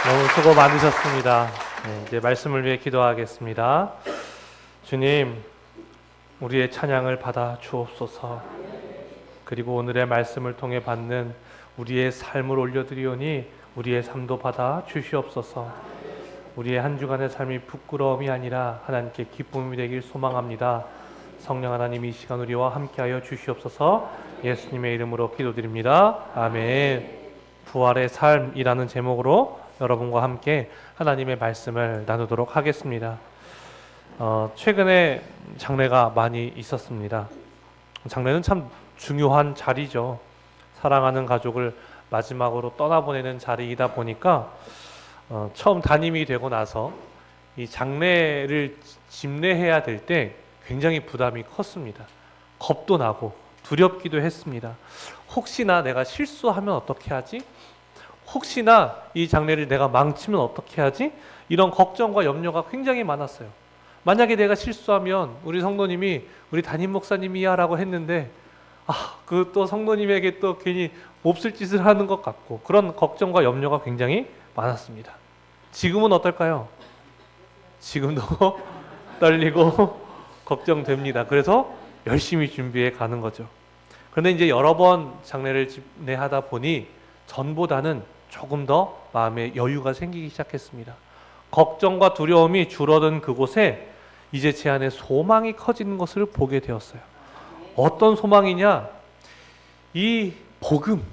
너무 수고 많으셨습니다. 이제 말씀을 위해 기도하겠습니다. 주님, 우리의 찬양을 받아 주옵소서. 그리고 오늘의 말씀을 통해 받는 우리의 삶을 올려드리오니 우리의 삶도 받아 주시옵소서. 우리의 한 주간의 삶이 부끄러움이 아니라 하나님께 기쁨이 되길 소망합니다. 성령 하나님, 이 시간 우리와 함께하여 주시옵소서. 예수님의 이름으로 기도드립니다. 아멘. 부활의 삶이라는 제목으로 여러분과 함께 하나님의 말씀을 나누도록 하겠습니다. 최근에 장례가 많이 있었습니다. 장례는 참 중요한 자리죠. 사랑하는 가족을 마지막으로 떠나보내는 자리이다 보니까 처음 담임이 되고 나서 이 장례를 집례해야 될 때 굉장히 부담이 컸습니다. 겁도 나고 두렵기도 했습니다. 혹시나 내가 실수하면 어떻게 하지? 혹시나 이 장례를 내가 망치면 어떻게 하지? 이런 걱정과 염려가 굉장히 많았어요. 만약에 내가 실수하면 우리 성도님이 우리 담임 목사님이야 라고 했는데 그 또 성도님에게 또 괜히 몹쓸 짓을 하는 것 같고 그런 걱정과 염려가 굉장히 많았습니다. 지금은 어떨까요? 지금도 떨리고 걱정됩니다. 그래서 열심히 준비해 가는 거죠. 그런데 이제 여러 번 장례를 집례하다 보니 전보다는 조금 더 마음에 여유가 생기기 시작했습니다. 걱정과 두려움이 줄어든 그곳에 이제 제 안에 소망이 커지는 것을 보게 되었어요. 어떤 소망이냐? 이 복음,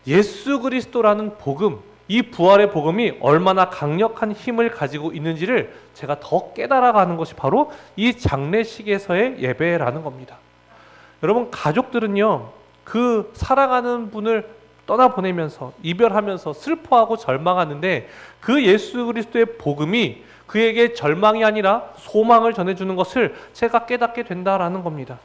예수 그리스도라는 복음, 이 부활의 복음이 얼마나 강력한 힘을 가지고 있는지를 제가 더 깨달아가는 것이 바로 이 장례식에서의 예배라는 겁니다. 여러분, 가족들은요, 그 사랑하는 분을 떠나보내면서 이별하면서 슬퍼하고 절망하는데 그 예수 그리스도의 복음이 그에게 절망이 아니라 소망을 전해주는 것을 제가 깨닫게 된다라는 겁니다.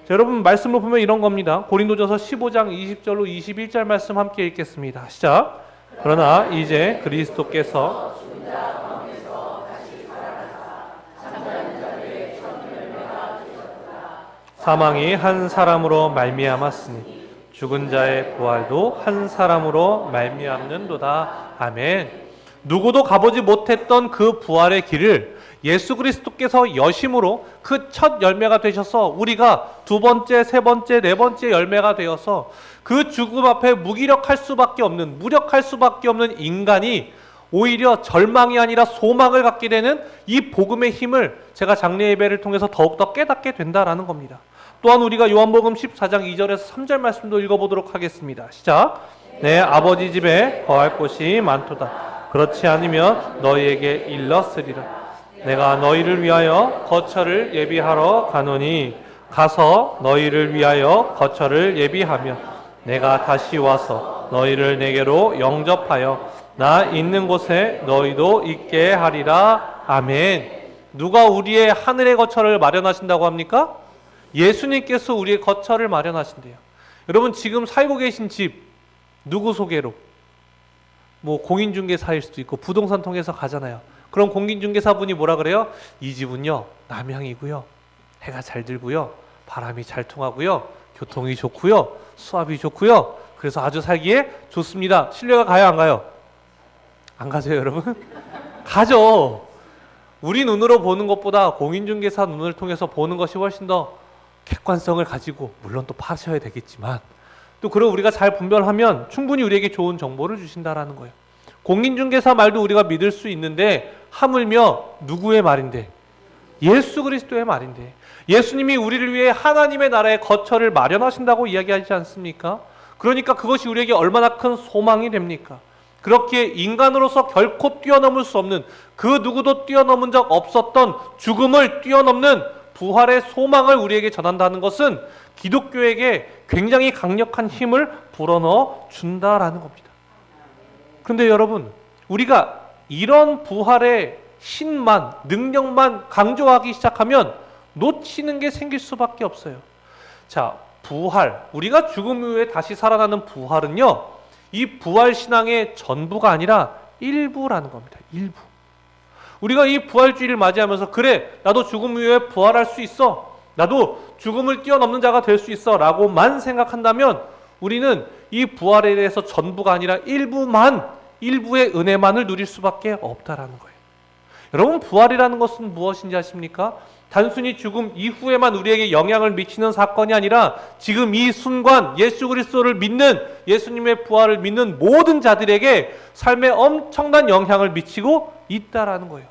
자, 여러분, 말씀을 보면 이런 겁니다. 고린도전서 15장 20절로 21절 말씀 함께 읽겠습니다. 시작. 그러나 이제 그리스도께서 사망이 한 사람으로 말미암았으니 죽은 자의 부활도 한 사람으로 말미암는도다. 아멘. 누구도 가보지 못했던 그 부활의 길을 예수 그리스도께서 여심으로 그 첫 열매가 되셔서 우리가 두 번째, 세 번째, 네 번째 열매가 되어서 그 죽음 앞에 무력할 수밖에 없는 인간이 오히려 절망이 아니라 소망을 갖게 되는 이 복음의 힘을 제가 장례 예배를 통해서 더욱더 깨닫게 된다라는 겁니다. 또한 우리가 요한복음 14장 2절에서 3절 말씀도 읽어보도록 하겠습니다. 시작. 내 아버지 집에 거할 곳이 많도다. 그렇지 않으면 너희에게 일렀으리라. 내가 너희를 위하여 거처를 예비하러 가노니 가서 너희를 위하여 거처를 예비하며 내가 다시 와서 너희를 내게로 영접하여 나 있는 곳에 너희도 있게 하리라. 아멘. 누가 우리의 하늘의 거처를 마련하신다고 합니까? 예수님께서 우리의 거처를 마련하신대요. 여러분, 지금 살고 계신 집 누구 소개로? 공인중개사일 수도 있고 부동산 통해서 가잖아요. 그럼 공인중개사분이 뭐라 그래요? 이 집은요 남향이고요, 해가 잘 들고요, 바람이 잘 통하고요, 교통이 좋고요, 수압이 좋고요, 그래서 아주 살기에 좋습니다. 신뢰가 가요, 안 가요? 안 가세요, 여러분? 가죠. 우리 눈으로 보는 것보다 공인중개사 눈을 통해서 보는 것이 훨씬 더 객관성을 가지고, 물론 또 파셔야 되겠지만, 또 그걸 우리가 잘 분별하면 충분히 우리에게 좋은 정보를 주신다라는 거예요. 공인중개사 말도 우리가 믿을 수 있는데 하물며 누구의 말인데? 예수 그리스도의 말인데, 예수님이 우리를 위해 하나님의 나라의 거처를 마련하신다고 이야기하지 않습니까? 그러니까 그것이 우리에게 얼마나 큰 소망이 됩니까? 그렇게 인간으로서 결코 뛰어넘을 수 없는, 그 누구도 뛰어넘은 적 없었던 죽음을 뛰어넘는 부활의 소망을 우리에게 전한다는 것은 기독교에게 굉장히 강력한 힘을 불어넣어 준다라는 겁니다. 그런데 여러분, 우리가 이런 부활의 신만, 능력만 강조하기 시작하면 놓치는 게 생길 수밖에 없어요. 자, 부활, 우리가 죽음 이후에 다시 살아나는 부활은요, 이 부활 신앙의 전부가 아니라 일부라는 겁니다. 일부. 우리가 이 부활주의를 맞이하면서 그래, 나도 죽음 이후에 부활할 수 있어, 나도 죽음을 뛰어넘는 자가 될 수 있어 라고만 생각한다면 우리는 이 부활에 대해서 전부가 아니라 일부만 일부의 은혜만을 누릴 수밖에 없다라는 거예요. 여러분, 부활이라는 것은 무엇인지 아십니까? 단순히 죽음 이후에만 우리에게 영향을 미치는 사건이 아니라 지금 이 순간 예수 그리스도를 믿는, 예수님의 부활을 믿는 모든 자들에게 삶에 엄청난 영향을 미치고 있다라는 거예요.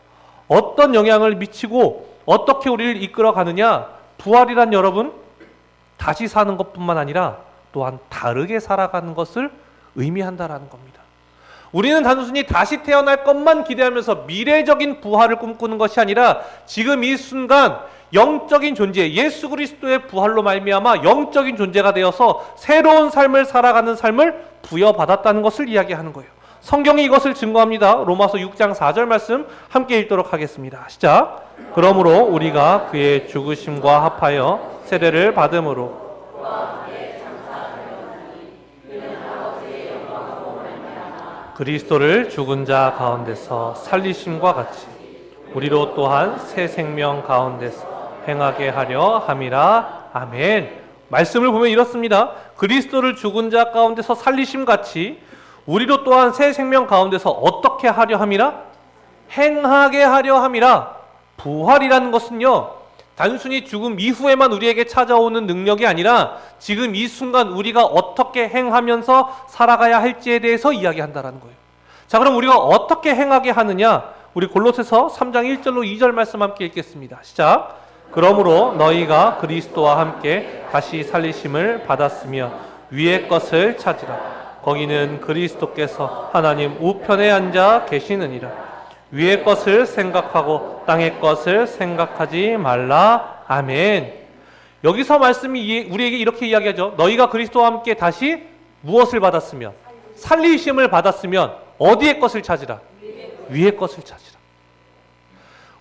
어떤 영향을 미치고 어떻게 우리를 이끌어 가느냐? 부활이란 여러분, 다시 사는 것뿐만 아니라 또한 다르게 살아가는 것을 의미한다라는 겁니다. 우리는 단순히 다시 태어날 것만 기대하면서 미래적인 부활을 꿈꾸는 것이 아니라 지금 이 순간 영적인 존재, 예수 그리스도의 부활로 말미암아 영적인 존재가 되어서 새로운 삶을 살아가는 삶을 부여받았다는 것을 이야기하는 거예요. 성경이 이것을 증거합니다. 로마서 6장 4절 말씀 함께 읽도록 하겠습니다. 시작. 그러므로 우리가 그의 죽으심과 합하여 세례를 받음으로 그리스도를 죽은 자 가운데서 살리심과 같이 우리로 또한 새 생명 가운데서 행하게 하려 함이라. 아멘. 말씀을 보면 이렇습니다. 그리스도를 죽은 자 가운데서 살리심 같이 우리로 또한 새 생명 가운데서 어떻게 하려 함이라? 행하게 하려 함이라. 부활이라는 것은요, 단순히 죽음 이후에만 우리에게 찾아오는 능력이 아니라 지금 이 순간 우리가 어떻게 행하면서 살아가야 할지에 대해서 이야기한다라는 거예요. 자, 그럼 우리가 어떻게 행하게 하느냐? 우리 골로새서 3장 1절로 2절 말씀 함께 읽겠습니다. 시작. 그러므로 너희가 그리스도와 함께 다시 살리심을 받았으며 위의 것을 찾으라. 거기는 그리스도께서 하나님 우편에 앉아 계시느니라. 위의 것을 생각하고 땅의 것을 생각하지 말라. 아멘. 여기서 말씀이 우리에게 이렇게 이야기하죠. 너희가 그리스도와 함께 다시 무엇을 받았으면? 살리심을 받았으면 어디의 것을 찾으라? 위의 것을 찾으라.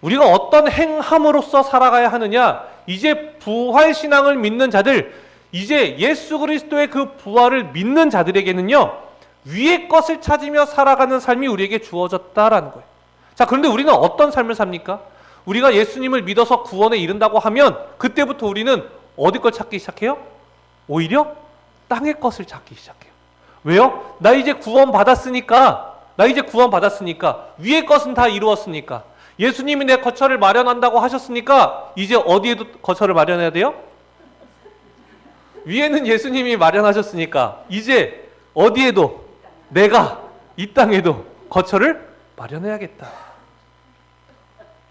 우리가 어떤 행함으로써 살아가야 하느냐? 이제 부활신앙을 믿는 자들, 이제 예수 그리스도의 그 부활을 믿는 자들에게는요, 위의 것을 찾으며 살아가는 삶이 우리에게 주어졌다라는 거예요. 자, 그런데 우리는 어떤 삶을 삽니까? 우리가 예수님을 믿어서 구원에 이른다고 하면 그때부터 우리는 어디 걸 찾기 시작해요? 오히려 땅의 것을 찾기 시작해요. 왜요? 나 이제 구원 받았으니까 위의 것은 다 이루었으니까, 예수님이 내 거처를 마련한다고 하셨으니까 이제 어디에도 거처를 마련해야 돼요? 위에는 예수님이 마련하셨으니까 이제 어디에도, 내가 이 땅에도 거처를 마련해야겠다.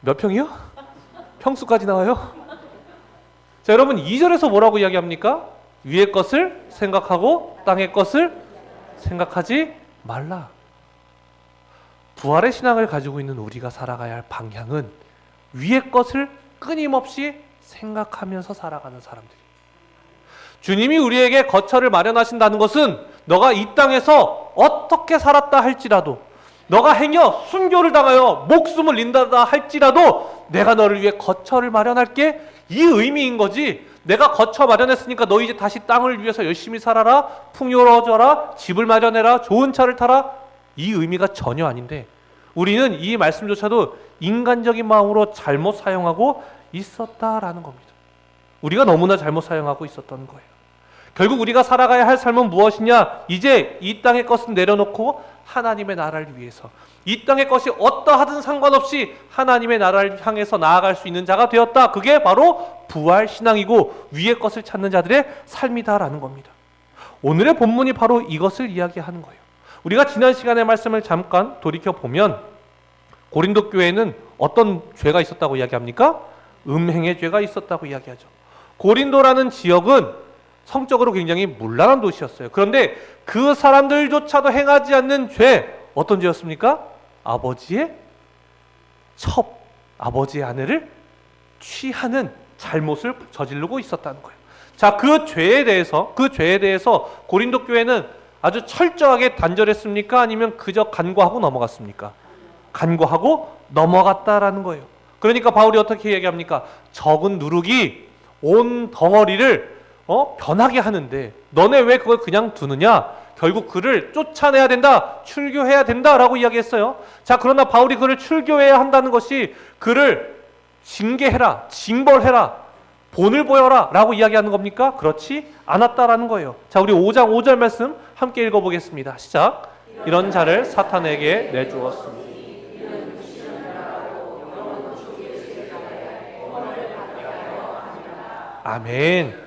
몇 평이요? 평수까지 나와요? 자, 여러분 2절에서 뭐라고 이야기합니까? 위의 것을 생각하고 땅의 것을 생각하지 말라. 부활의 신앙을 가지고 있는 우리가 살아가야 할 방향은 위의 것을 끊임없이 생각하면서 살아가는 사람들이. 주님이 우리에게 거처를 마련하신다는 것은 너가 이 땅에서 어떻게 살았다 할지라도, 너가 행여 순교를 당하여 목숨을 잃는다 할지라도 내가 너를 위해 거처를 마련할게, 이 의미인 거지. 내가 거처 마련했으니까 너 이제 다시 땅을 위해서 열심히 살아라, 풍요로워져라, 집을 마련해라, 좋은 차를 타라, 이 의미가 전혀 아닌데 우리는 이 말씀조차도 인간적인 마음으로 잘못 사용하고 있었다라는 겁니다. 우리가 너무나 잘못 사용하고 있었던 거예요. 결국 우리가 살아가야 할 삶은 무엇이냐? 이제 이 땅의 것은 내려놓고 하나님의 나라를 위해서, 이 땅의 것이 어떠하든 상관없이 하나님의 나라를 향해서 나아갈 수 있는 자가 되었다. 그게 바로 부활신앙이고 위의 것을 찾는 자들의 삶이다라는 겁니다. 오늘의 본문이 바로 이것을 이야기하는 거예요. 우리가 지난 시간의 말씀을 잠깐 돌이켜보면 고린도 교회에는 어떤 죄가 있었다고 이야기합니까? 음행의 죄가 있었다고 이야기하죠. 고린도라는 지역은 성적으로 굉장히 문란한 도시였어요. 그런데 그 사람들조차도 행하지 않는 죄, 어떤 죄였습니까? 아버지의 아버지의 아내를 취하는 잘못을 저지르고 있었다는 거예요. 자, 그 죄에 대해서 고린도 교회는 아주 철저하게 단절했습니까? 아니면 그저 간과하고 넘어갔습니까? 간과하고 넘어갔다라는 거예요. 그러니까 바울이 어떻게 얘기합니까? 적은 누룩이 온 덩어리를 변하게 하는데 너네 왜 그걸 그냥 두느냐? 결국 그를 쫓아내야 된다, 출교해야 된다라고 이야기했어요. 자, 그러나 바울이 그를 출교해야 한다는 것이 그를 징계해라, 징벌해라, 본을 보여라 라고 이야기하는 겁니까? 그렇지 않았다라는 거예요. 자, 우리 5장 5절 말씀 함께 읽어보겠습니다. 시작. 이런 자를 사탄에게 내주었습니다. 아멘.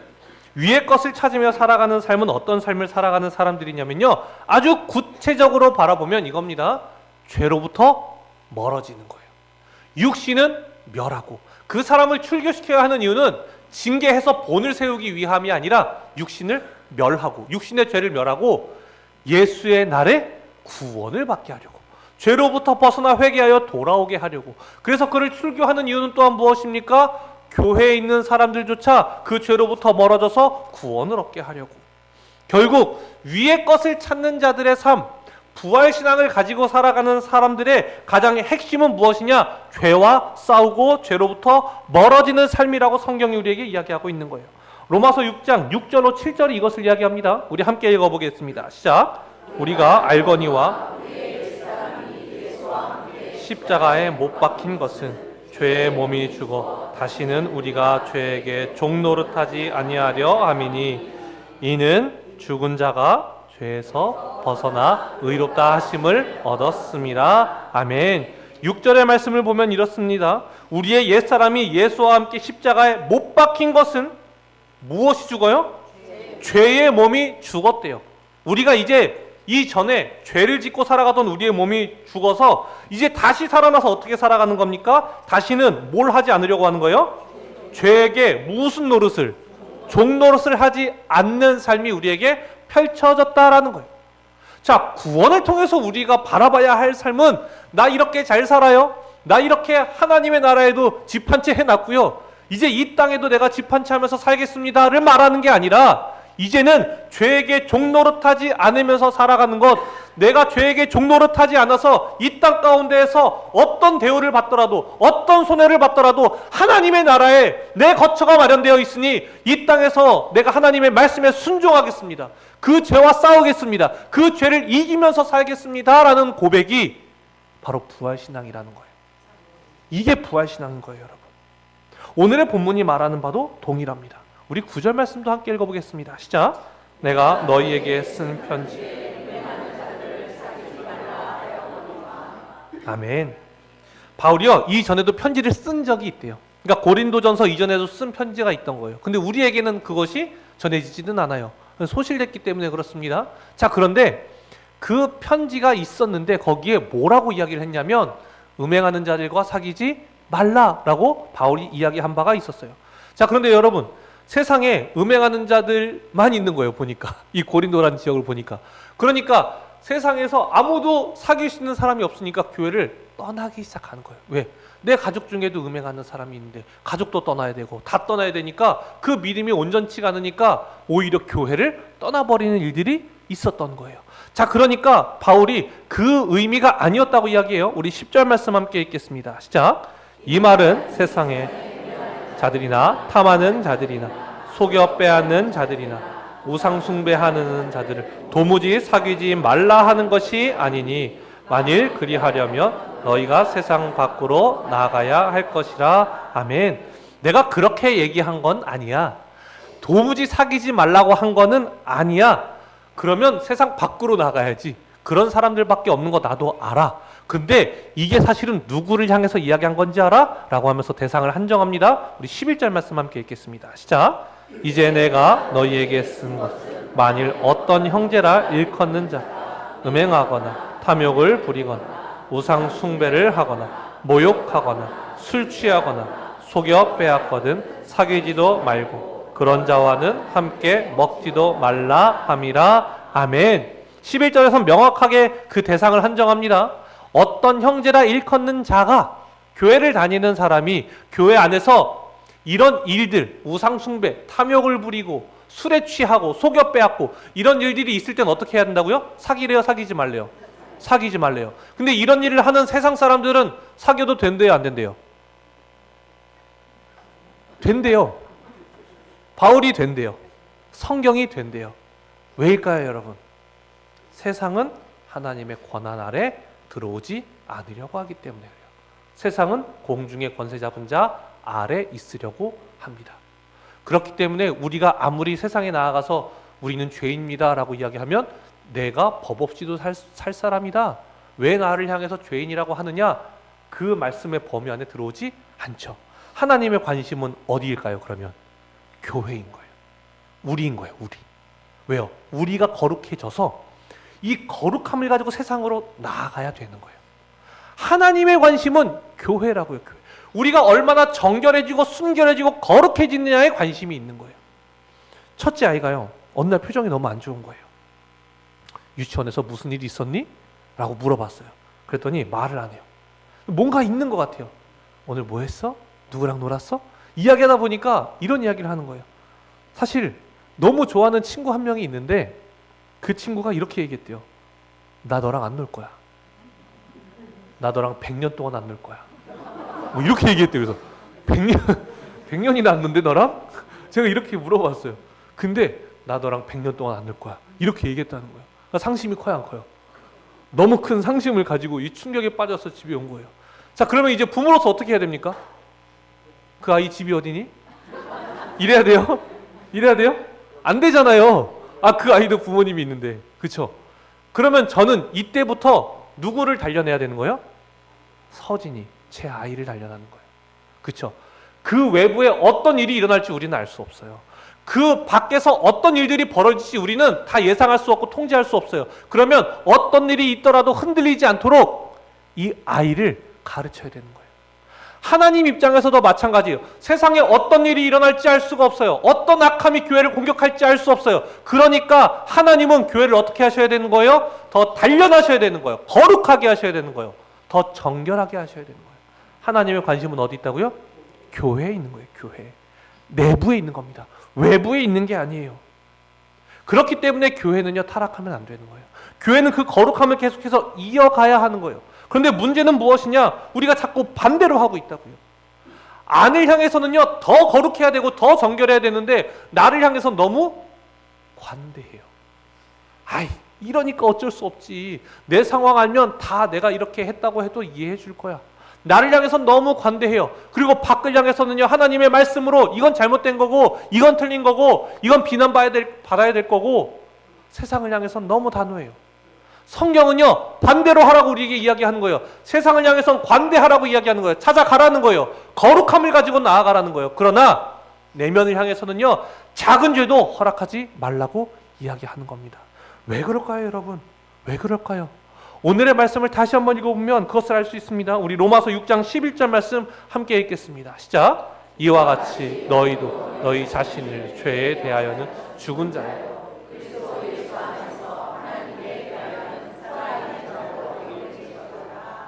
위의 것을 찾으며 살아가는 삶은 어떤 삶을 살아가는 사람들이냐면요, 아주 구체적으로 바라보면 이겁니다. 죄로부터 멀어지는 거예요. 육신은 멸하고, 그 사람을 출교시켜야 하는 이유는 징계해서 본을 세우기 위함이 아니라 육신을 멸하고, 육신의 죄를 멸하고 예수의 날에 구원을 받게 하려고, 죄로부터 벗어나 회개하여 돌아오게 하려고. 그래서 그를 출교하는 이유는 또한 무엇입니까? 교회에 있는 사람들조차 그 죄로부터 멀어져서 구원을 얻게 하려고. 결국 위의 것을 찾는 자들의 삶, 부활신앙을 가지고 살아가는 사람들의 가장 핵심은 무엇이냐? 죄와 싸우고 죄로부터 멀어지는 삶이라고 성경이 우리에게 이야기하고 있는 거예요. 로마서 6장 6절로 7절이 이것을 이야기합니다. 우리 함께 읽어보겠습니다. 시작. 우리가 알거니와 십자가에 못 박힌 것은 죄의 몸이 죽어 다시는 우리가 죄에게 종노릇하지 아니하려 함이니, 이는 죽은 자가 죄에서 벗어나 의롭다 하심을 얻었음이라. 아멘. 6절의 말씀을 보면 이렇습니다. 우리의 옛사람이 예수와 함께 십자가에 못 박힌 것은 무엇이 죽어요? 죄의 몸이 죽었대요. 우리가 이제 이전에 죄를 짓고 살아가던 우리의 몸이 죽어서 이제 다시 살아나서 어떻게 살아가는 겁니까? 다시는 뭘 하지 않으려고 하는 거예요? 죄에게 무슨 노릇을? 종노릇을 하지 않는 삶이 우리에게 펼쳐졌다라는 거예요. 자, 구원을 통해서 우리가 바라봐야 할 삶은, 나 이렇게 잘 살아요, 나 이렇게 하나님의 나라에도 집 한 채 해놨고요, 이제 이 땅에도 내가 집 한 채 하면서 살겠습니다를 말하는 게 아니라, 이제는 죄에게 종노릇하지 않으면서 살아가는 것, 내가 죄에게 종노릇하지 않아서 이 땅 가운데에서 어떤 대우를 받더라도, 어떤 손해를 받더라도 하나님의 나라에 내 거처가 마련되어 있으니 이 땅에서 내가 하나님의 말씀에 순종하겠습니다, 그 죄와 싸우겠습니다, 그 죄를 이기면서 살겠습니다 라는 고백이 바로 부활신앙이라는 거예요. 이게 부활신앙인 거예요, 여러분. 오늘의 본문이 말하는 바도 동일합니다. 우리 9절 말씀도 함께 읽어보겠습니다. 시작. 내가 너희에게 쓴 편지. 아멘. 바울이요, 이전에도 편지를 쓴 적이 있대요. 그러니까 고린도전서 이전에도 쓴 편지가 있던 거예요. 근데 우리에게는 그것이 전해지지는 않아요. 소실됐기 때문에 그렇습니다. 자, 그런데 그 편지가 있었는데 거기에 뭐라고 이야기를 했냐면, 음행하는 자들과 사귀지 말라라고 바울이 이야기한 바가 있었어요. 자, 그런데 여러분, 세상에 음행하는 자들만 있는 거예요, 보니까. 이 고린도라는 지역을 보니까. 그러니까 세상에서 아무도 사귈 수 있는 사람이 없으니까 교회를 떠나기 시작하는 거예요. 왜? 내 가족 중에도 음행하는 사람이 있는데 가족도 떠나야 되고 다 떠나야 되니까 그 믿음이 온전치가 않으니까 오히려 교회를 떠나버리는 일들이 있었던 거예요. 자, 그러니까 바울이 그 의미가 아니었다고 이야기해요. 우리 10절 말씀 함께 읽겠습니다. 시작. 이 말은 세상에 자들이나 탐하는 자들이나 속여 빼앗는 자들이나 우상 숭배하는 자들을 도무지 사귀지 말라 하는 것이 아니니, 만일 그리하려면 너희가 세상 밖으로 나가야 할 것이라. 아멘. 내가 그렇게 얘기한 건 아니야. 도무지 사귀지 말라고 한 거는 아니야. 그러면 세상 밖으로 나가야지. 그런 사람들밖에 없는 거 나도 알아. 근데 이게 사실은 누구를 향해서 이야기한 건지 알아? 라고 하면서 대상을 한정합니다. 우리 11절 말씀 함께 읽겠습니다. 시작. 이제 내가 너희에게 쓴 것, 만일 어떤 형제라 일컫는 자, 음행하거나 탐욕을 부리거나 우상 숭배를 하거나 모욕하거나 술 취하거나 속여 빼앗거든 사귀지도 말고 그런 자와는 함께 먹지도 말라 함이라. 아멘. 11절에서 명확하게 그 대상을 한정합니다. 어떤 형제라 일컫는 자가, 교회를 다니는 사람이 교회 안에서 이런 일들, 우상 숭배, 탐욕을 부리고 술에 취하고 속여 빼앗고 이런 일들이 있을 땐 어떻게 해야 된다고요? 사귀래요, 사귀지 말래요? 사귀지 말래요. 근데 이런 일을 하는 세상 사람들은 사귀어도 된대요, 안 된대요? 된대요. 바울이 된대요. 성경이 된대요. 왜일까요, 여러분? 세상은 하나님의 권한 아래 들어오지 않으려고 하기 때문에 그래요. 세상은 공중의 권세 잡은 자 아래 있으려고 합니다. 그렇기 때문에 우리가 아무리 세상에 나아가서 우리는 죄인입니다 라고 이야기하면 내가 법 없이도 살 사람이다. 왜 나를 향해서 죄인이라고 하느냐? 그 말씀의 범위 안에 들어오지 않죠. 하나님의 관심은 어디일까요? 그러면 교회인 거예요. 우리인 거예요. 우리. 왜요? 우리가 거룩해져서 이 거룩함을 가지고 세상으로 나아가야 되는 거예요. 하나님의 관심은 교회라고요. 교회. 우리가 얼마나 정결해지고 순결해지고 거룩해지느냐에 관심이 있는 거예요. 첫째 아이가요, 어느 날 표정이 너무 안 좋은 거예요. 유치원에서 무슨 일이 있었니? 라고 물어봤어요. 그랬더니 말을 안 해요. 뭔가 있는 것 같아요. 오늘 뭐 했어? 누구랑 놀았어? 이야기하다 보니까 이런 이야기를 하는 거예요. 사실 너무 좋아하는 친구 한 명이 있는데 그 친구가 이렇게 얘기했대요. 나 너랑 안 놀 거야. 나 너랑 100년 동안 안 놀 거야. 뭐 이렇게 얘기했대요. 그래서 100년이나 안 논대 너랑? 제가 이렇게 물어봤어요. 근데 나 너랑 100년 동안 안 놀 거야. 이렇게 얘기했다는 거예요. 그러니까 상심이 커요, 안 커요? 너무 큰 상심을 가지고 이 충격에 빠져서 집에 온 거예요. 자, 그러면 이제 부모로서 어떻게 해야 됩니까? 그 아이 집이 어디니? 이래야 돼요? 이래야 돼요? 안 되잖아요. 아, 그 아이도 부모님이 있는데. 그쵸? 그러면 저는 이때부터 누구를 단련해야 되는 거예요? 서진이, 제 아이를 단련하는 거예요. 그쵸? 그 외부에 어떤 일이 일어날지 우리는 알 수 없어요. 그 밖에서 어떤 일들이 벌어질지 우리는 다 예상할 수 없고 통제할 수 없어요. 그러면 어떤 일이 있더라도 흔들리지 않도록 이 아이를 가르쳐야 되는 거예요. 하나님 입장에서도 마찬가지예요. 세상에 어떤 일이 일어날지 알 수가 없어요. 어떤 악함이 교회를 공격할지 알 수 없어요. 그러니까 하나님은 교회를 어떻게 하셔야 되는 거예요? 더 단련하셔야 되는 거예요. 거룩하게 하셔야 되는 거예요. 더 정결하게 하셔야 되는 거예요. 하나님의 관심은 어디 있다고요? 교회에 있는 거예요. 교회. 내부에 있는 겁니다. 외부에 있는 게 아니에요. 그렇기 때문에 교회는요, 타락하면 안 되는 거예요. 교회는 그 거룩함을 계속해서 이어가야 하는 거예요. 그런데 문제는 무엇이냐? 우리가 자꾸 반대로 하고 있다고요. 안을 향해서는요, 더 거룩해야 되고 더 정결해야 되는데 나를 향해서 너무 관대해요. 아이, 이러니까 어쩔 수 없지. 내 상황 알면 다 내가 이렇게 했다고 해도 이해해 줄 거야. 나를 향해서 너무 관대해요. 그리고 밖을 향해서는요, 하나님의 말씀으로 이건 잘못된 거고 이건 틀린 거고 이건 비난받아야 될 거고 세상을 향해서 너무 단호해요. 성경은요, 반대로 하라고 우리에게 이야기하는 거예요. 세상을 향해서 관대하라고 이야기하는 거예요. 찾아가라는 거예요. 거룩함을 가지고 나아가라는 거예요. 그러나 내면을 향해서는요, 작은 죄도 허락하지 말라고 이야기하는 겁니다. 왜 그럴까요, 여러분? 왜 그럴까요? 오늘의 말씀을 다시 한번 읽어보면 그것을 알 수 있습니다. 우리 로마서 6장 11절 말씀 함께 읽겠습니다. 시작. 이와 같이 너희도 너희 자신을 죄에 대하여는 죽은 자야.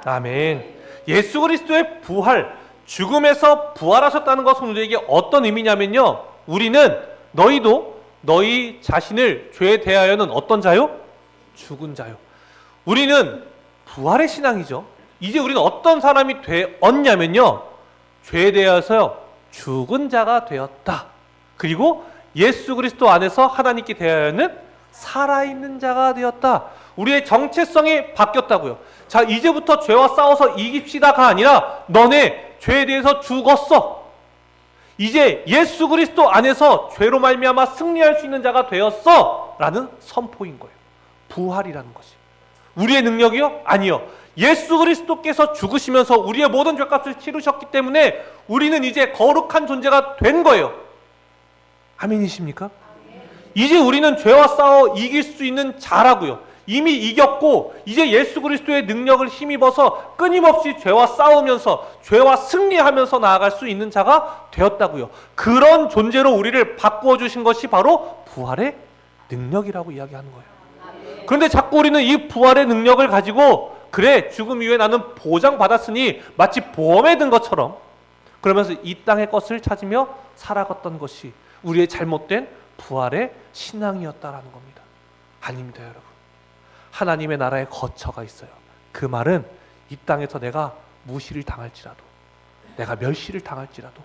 아멘. 예수 그리스도의 부활, 죽음에서 부활하셨다는 것은 우리에게 어떤 의미냐면요, 우리는 너희도 너희 자신을 죄에 대하여는 어떤 자요? 죽은 자요. 우리는 부활의 신앙이죠. 이제 우리는 어떤 사람이 되었냐면요, 죄에 대해서요, 죽은 자가 되었다. 그리고 예수 그리스도 안에서 하나님께 대하여는 살아있는 자가 되었다. 우리의 정체성이 바뀌었다고요. 자, 이제부터 죄와 싸워서 이깁시다가 아니라 너네 죄에 대해서 죽었어. 이제 예수 그리스도 안에서 죄로 말미암아 승리할 수 있는 자가 되었어 라는 선포인 거예요. 부활이라는 것이. 우리의 능력이요? 아니요. 예수 그리스도께서 죽으시면서 우리의 모든 죄값을 치르셨기 때문에 우리는 이제 거룩한 존재가 된 거예요. 아멘이십니까? 이제 우리는 죄와 싸워 이길 수 있는 자라고요. 이미 이겼고 이제 예수 그리스도의 능력을 힘입어서 끊임없이 죄와 싸우면서 죄와 승리하면서 나아갈 수 있는 자가 되었다고요. 그런 존재로 우리를 바꾸어 주신 것이 바로 부활의 능력이라고 이야기하는 거예요. 그런데 자꾸 우리는 이 부활의 능력을 가지고 그래, 죽음 이후에 나는 보장받았으니 마치 보험에 든 것처럼 그러면서 이 땅의 것을 찾으며 살아갔던 것이 우리의 잘못된 부활의 신앙이었다라는 겁니다. 아닙니다, 여러분. 하나님의 나라에 거처가 있어요. 그 말은 이 땅에서 내가 무시를 당할지라도, 내가 멸시를 당할지라도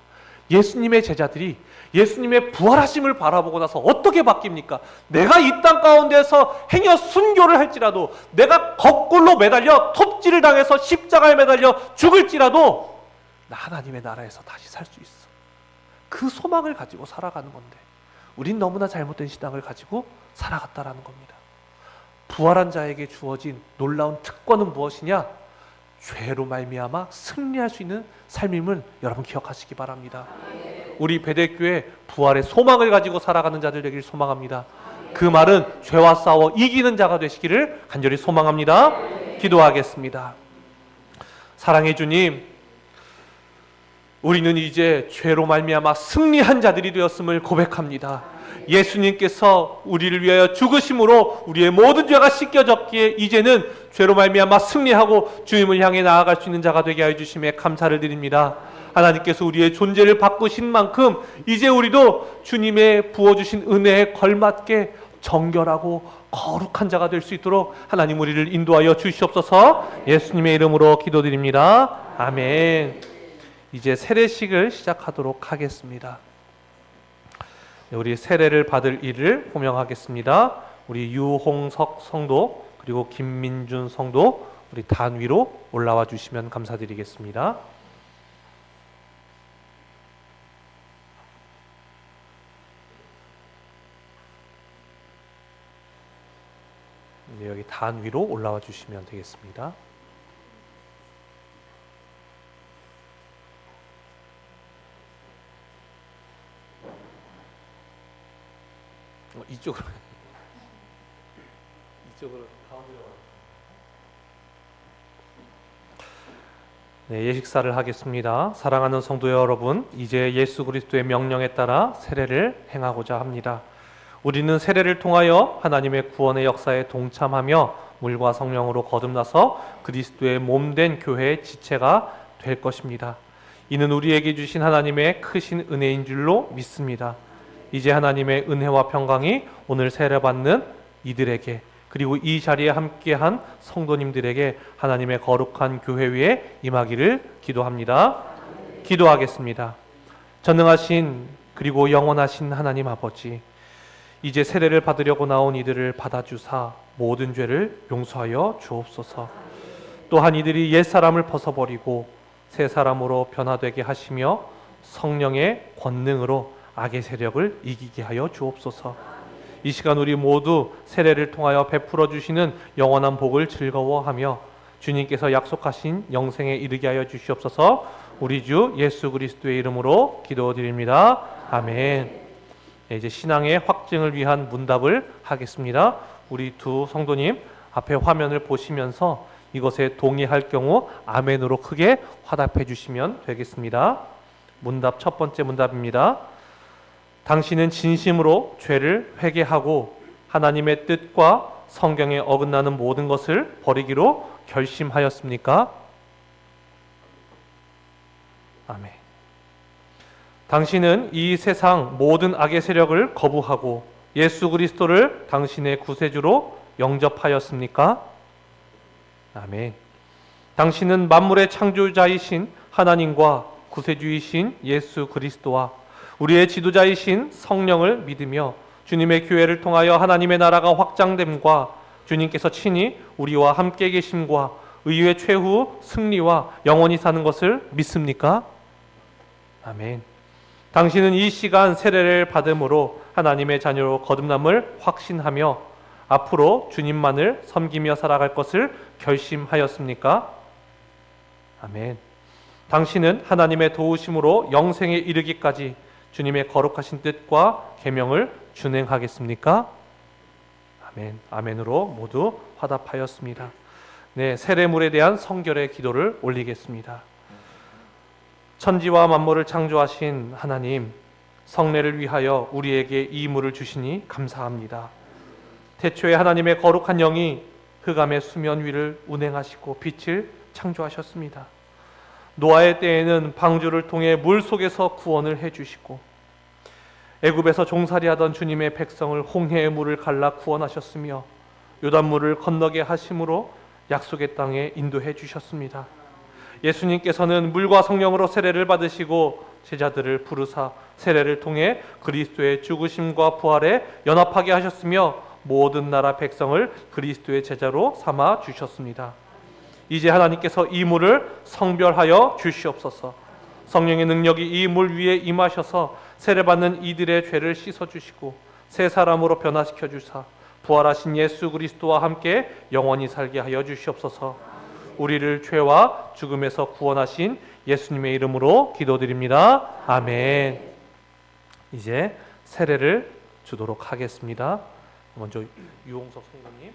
예수님의 제자들이 예수님의 부활하심을 바라보고 나서 어떻게 바뀝니까? 내가 이 땅 가운데서 행여 순교를 할지라도, 내가 거꾸로 매달려 톱질을 당해서 십자가에 매달려 죽을지라도 나 하나님의 나라에서 다시 살 수 있어. 그 소망을 가지고 살아가는 건데 우린 너무나 잘못된 신앙을 가지고 살아갔다라는 겁니다. 부활한 자에게 주어진 놀라운 특권은 무엇이냐? 죄로 말미암아 승리할 수 있는 삶임을 여러분 기억하시기 바랍니다. 우리 베델교회 부활의 소망을 가지고 살아가는 자들 되기를 소망합니다. 그 말은 죄와 싸워 이기는 자가 되시기를 간절히 소망합니다. 기도하겠습니다. 사랑의 주님, 우리는 이제 죄로 말미암아 승리한 자들이 되었음을 고백합니다. 예수님께서 우리를 위하여 죽으심으로 우리의 모든 죄가 씻겨졌기에 이제는 죄로 말미암아 승리하고 주님을 향해 나아갈 수 있는 자가 되게 하여 주심에 감사를 드립니다. 하나님께서 우리의 존재를 바꾸신 만큼 이제 우리도 주님의 부어주신 은혜에 걸맞게 정결하고 거룩한 자가 될 수 있도록 하나님 우리를 인도하여 주시옵소서. 예수님의 이름으로 기도드립니다. 아멘. 이제 세례식을 시작하도록 하겠습니다. 우리 세례를 받을 일을 호명하겠습니다. 우리 유홍석 성도 그리고 김민준 성도 우리 단 위로 올라와 주시면 감사드리겠습니다. 네, 여기 단 위로 올라와 주시면 되겠습니다. 이쪽으로 가운데로. 네, 예식사를 하겠습니다. 사랑하는 성도 여러분, 이제 예수 그리스도의 명령에 따라 세례를 행하고자 합니다. 우리는 세례를 통하여 하나님의 구원의 역사에 동참하며 물과 성령으로 거듭나서 그리스도의 몸된 교회의 지체가 될 것입니다. 이는 우리에게 주신 하나님의 크신 은혜인 줄로 믿습니다. 이제 하나님의 은혜와 평강이 오늘 세례받는 이들에게 그리고 이 자리에 함께한 성도님들에게 하나님의 거룩한 교회 위에 임하기를 기도합니다. 기도하겠습니다. 전능하신 그리고 영원하신 하나님 아버지, 이제 세례를 받으려고 나온 이들을 받아주사 모든 죄를 용서하여 주옵소서. 또한 이들이 옛사람을 벗어버리고 새 사람으로 변화되게 하시며 성령의 권능으로 악의 세력을 이기게 하여 주옵소서. 이 시간 우리 모두 세례를 통하여 베풀어 주시는 영원한 복을 즐거워하며 주님께서 약속하신 영생에 이르게 하여 주시옵소서. 우리 주 예수 그리스도의 이름으로 기도드립니다. 아멘. 네, 이제 신앙의 확증을 위한 문답을 하겠습니다. 우리 두 성도님 앞에 화면을 보시면서 이것에 동의할 경우 아멘으로 크게 화답해 주시면 되겠습니다. 문답 첫 번째 문답입니다. 당신은 진심으로 죄를 회개하고 하나님의 뜻과 성경에 어긋나는 모든 것을 버리기로 결심하였습니까? 아멘. 당신은 이 세상 모든 악의 세력을 거부하고 예수 그리스도를 당신의 구세주로 영접하였습니까? 아멘. 당신은 만물의 창조자이신 하나님과 구세주이신 예수 그리스도와 우리의 지도자이신 성령을 믿으며 주님의 교회를 통하여 하나님의 나라가 확장됨과 주님께서 친히 우리와 함께 계심과 의의 최후 승리와 영원히 사는 것을 믿습니까? 아멘. 당신은 이 시간 세례를 받음으로 하나님의 자녀로 거듭남을 확신하며 앞으로 주님만을 섬기며 살아갈 것을 결심하였습니까? 아멘. 당신은 하나님의 도우심으로 영생에 이르기까지 주님의 거룩하신 뜻과 계명을 준행하겠습니까? 아멘. 아멘으로 모두 화답하였습니다. 네, 세례물에 대한 성결의 기도를 올리겠습니다. 천지와 만물을 창조하신 하나님, 성례를 위하여 우리에게 이 물을 주시니 감사합니다. 태초에 하나님의 거룩한 영이 흑암의 수면 위를 운행하시고 빛을 창조하셨습니다. 노아의 때에는 방주를 통해 물 속에서 구원을 해주시고 애굽에서 종살이하던 주님의 백성을 홍해의 물을 갈라 구원하셨으며 요단물을 건너게 하심으로 약속의 땅에 인도해 주셨습니다. 예수님께서는 물과 성령으로 세례를 받으시고 제자들을 부르사 세례를 통해 그리스도의 죽으심과 부활에 연합하게 하셨으며 모든 나라 백성을 그리스도의 제자로 삼아 주셨습니다. 이제 하나님께서 이 물을 성별하여 주시옵소서. 성령의 능력이 이 물 위에 임하셔서 세례받는 이들의 죄를 씻어주시고 새 사람으로 변화시켜 주사 부활하신 예수 그리스도와 함께 영원히 살게 하여 주시옵소서. 우리를 죄와 죽음에서 구원하신 예수님의 이름으로 기도드립니다. 아멘. 이제 세례를 주도록 하겠습니다. 먼저 유홍석 성도님.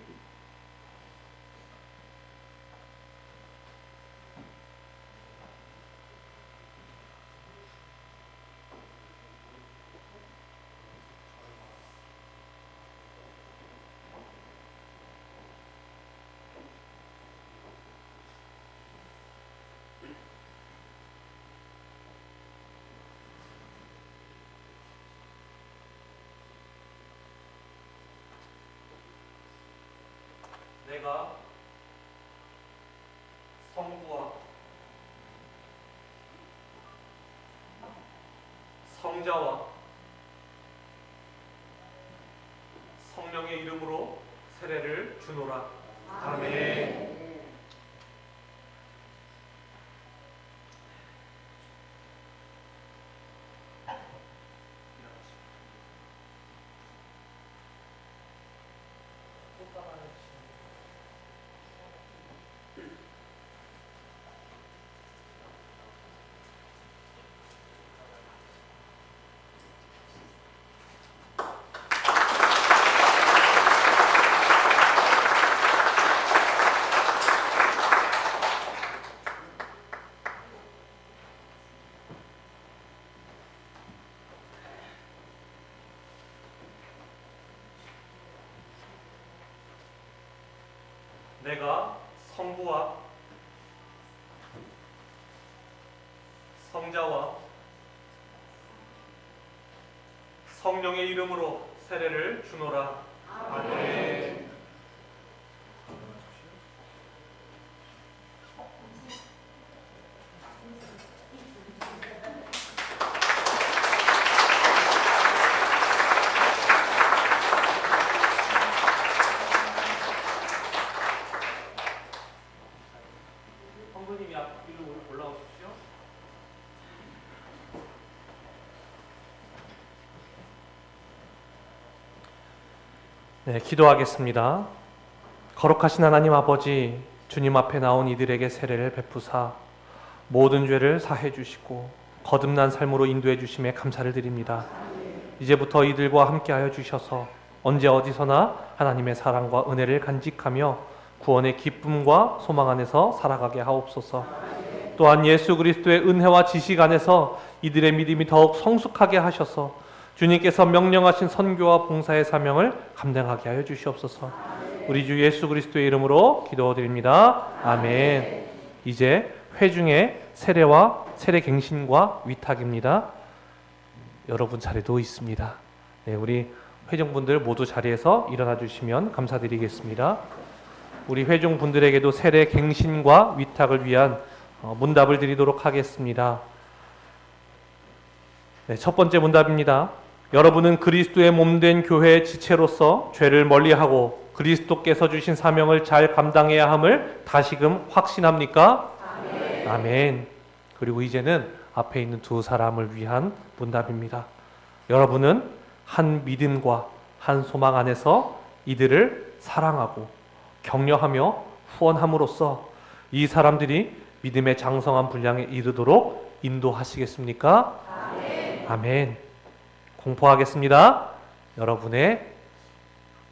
내가 성부와 성자와 성령의 이름으로 세례를 주노라. 아멘. 내가 성부와 성자와 성령의 이름으로 세례를 주노라. 아멘. 성도님이 앞으로 올라오십시오. 네, 기도하겠습니다. 거룩하신 하나님 아버지, 주님 앞에 나온 이들에게 세례를 베푸사 모든 죄를 사해 주시고 거듭난 삶으로 인도해 주심에 감사를 드립니다. 이제부터 이들과 함께하여 주셔서 언제 어디서나 하나님의 사랑과 은혜를 간직하며 구원의 기쁨과 소망 안에서 살아가게 하옵소서. 또한 예수 그리스도의 은혜와 지식 안에서 이들의 믿음이 더욱 성숙하게 하셔서 주님께서 명령하신 선교와 봉사의 사명을 감당하게 하여 주시옵소서. 우리 주 예수 그리스도의 이름으로 기도드립니다. 아멘. 이제 회중의 세례와 세례갱신과 위탁입니다. 여러분 자리도 있습니다. 네, 우리 회중분들 모두 자리에서 일어나 주시면 감사드리겠습니다. 우리 회중분들에게도 세례갱신과 위탁을 위한 문답을 드리도록 하겠습니다. 네, 첫 번째 문답입니다. 여러분은 그리스도의 몸된 교회의 지체로서 죄를 멀리하고 그리스도께서 주신 사명을 잘 감당해야 함을 다시금 확신합니까? 아멘. 아멘. 그리고 이제는 앞에 있는 두 사람을 위한 문답입니다. 여러분은 한 믿음과 한 소망 안에서 이들을 사랑하고 격려하며 후원함으로써 이 사람들이 믿음의 장성한 분량에 이르도록 인도하시겠습니까? 아멘. 아멘. 공포하겠습니다. 여러분의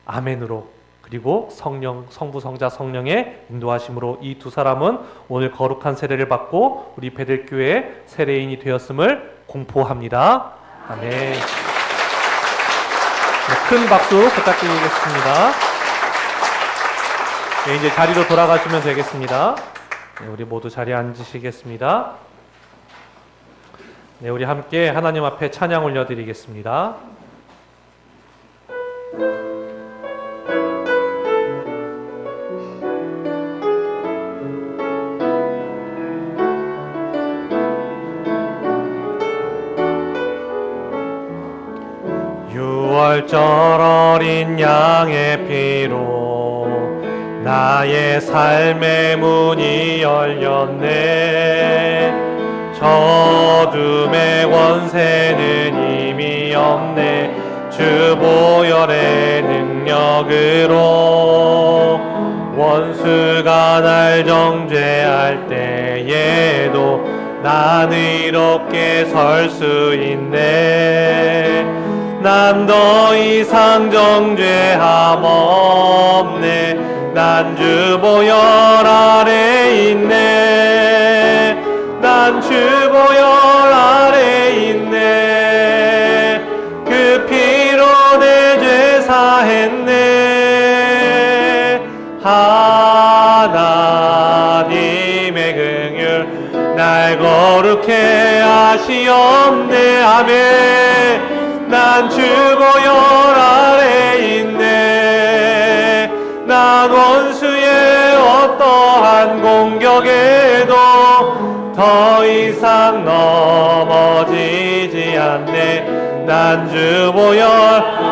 아멘으로 그리고 성령, 성부, 성자, 성령의 인도하심으로 이 두 사람은 오늘 거룩한 세례를 받고 우리 베들교회의 세례인이 되었음을 공포합니다. 아멘. 네, 큰 박수 부탁드리겠습니다. 네, 이제 자리로 돌아가시면 되겠습니다. 네, 우리 모두 자리에 앉으시겠습니다. 네, 우리 함께 하나님 앞에 찬양 올려드리겠습니다. 유월절 어린 양의 피로 나의 삶의 문이 열렸네. 어둠의 원세는 이미 없네. 주 보혈의 능력으로 원수가 날 정죄할 때에도 난 이롭게 설 수 있네. 난 더 이상 정죄함 없네. 난 주 보혈 아래 있네. 난 주 보혈 아래 있네. 그 피로 내 죄 사했네. 하나님의 긍휼 날 거룩해 하시옵네. 아멘. 난 주 보혈 아래 있네. 난 원수의 어떠한 공격에도 더 이상 넘어지지 않네. 난 주 보혈.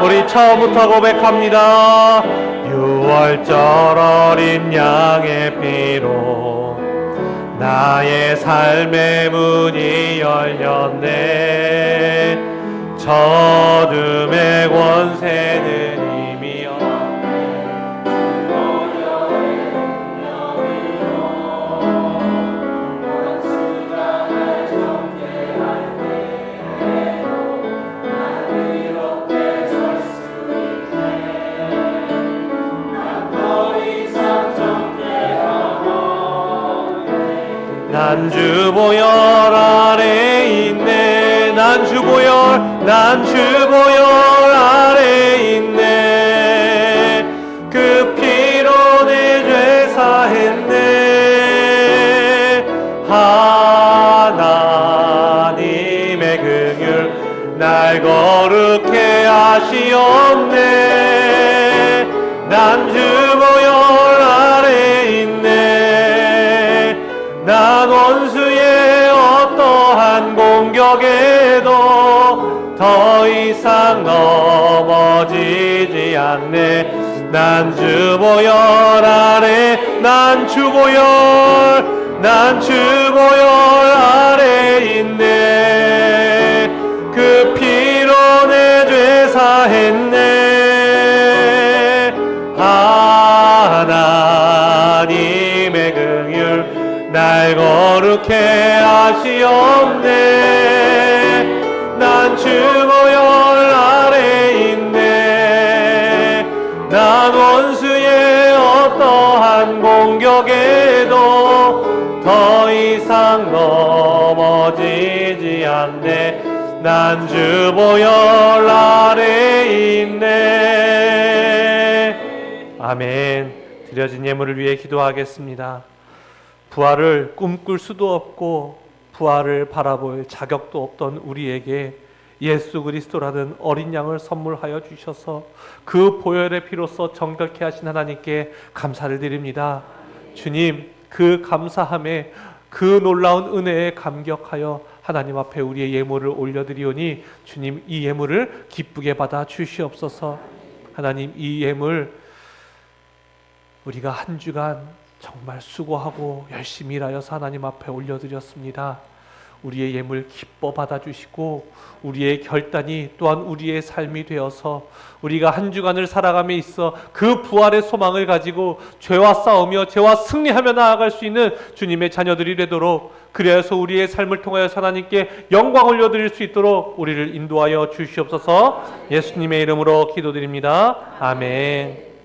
우리 처음부터 고백합니다. 6월절 어린 양의 피로 나의 삶의 문이 열렸네. 저둠의 권세는 이미 난 주 보혈 아래 있네. 난 주 보혈, 난 주 보혈 아래 있네. 그 피로 내 죄 사했네. 하나님의 긍휼 날 거룩해 하시옵네. 난 주 보혈 아래 있네. 난 원수의 어떠한 공격에도 더 이상 넘어지지 않네. 난 주 보혈 아래, 난 주 보혈, 난 주 보혈 아래 있네. 그 피로 내 죄 사했네. 하나님의 긍휼 날 거룩해 하시옵네. 난 주 보혈 아래 있네. 난 원수의 어떠한 공격에도 더 이상 넘어지지 않네. 난 주 보혈 아래 있네. 아멘. 드려진 예물을 위해 기도하겠습니다. 부활을 꿈꿀 수도 없고 부활을 바라볼 자격도 없던 우리에게 예수 그리스도라는 어린 양을 선물하여 주셔서 그 보혈의 피로써 정결케 하신 하나님께 감사를 드립니다. 주님, 그 감사함에 그 놀라운 은혜에 감격하여 하나님 앞에 우리의 예물을 올려드리오니 주님, 이 예물을 기쁘게 받아 주시옵소서. 하나님, 이 예물 우리가 한 주간 정말 수고하고 열심히 일하여서 하나님 앞에 올려드렸습니다. 우리의 예물 기뻐 받아주시고 우리의 결단이 또한 우리의 삶이 되어서 우리가 한 주간을 살아감에 있어 그 부활의 소망을 가지고 죄와 싸우며 죄와 승리하며 나아갈 수 있는 주님의 자녀들이 되도록, 그래서 우리의 삶을 통하여 하나님께 영광 올려드릴 수 있도록 우리를 인도하여 주시옵소서. 예수님의 이름으로 기도드립니다. 아멘.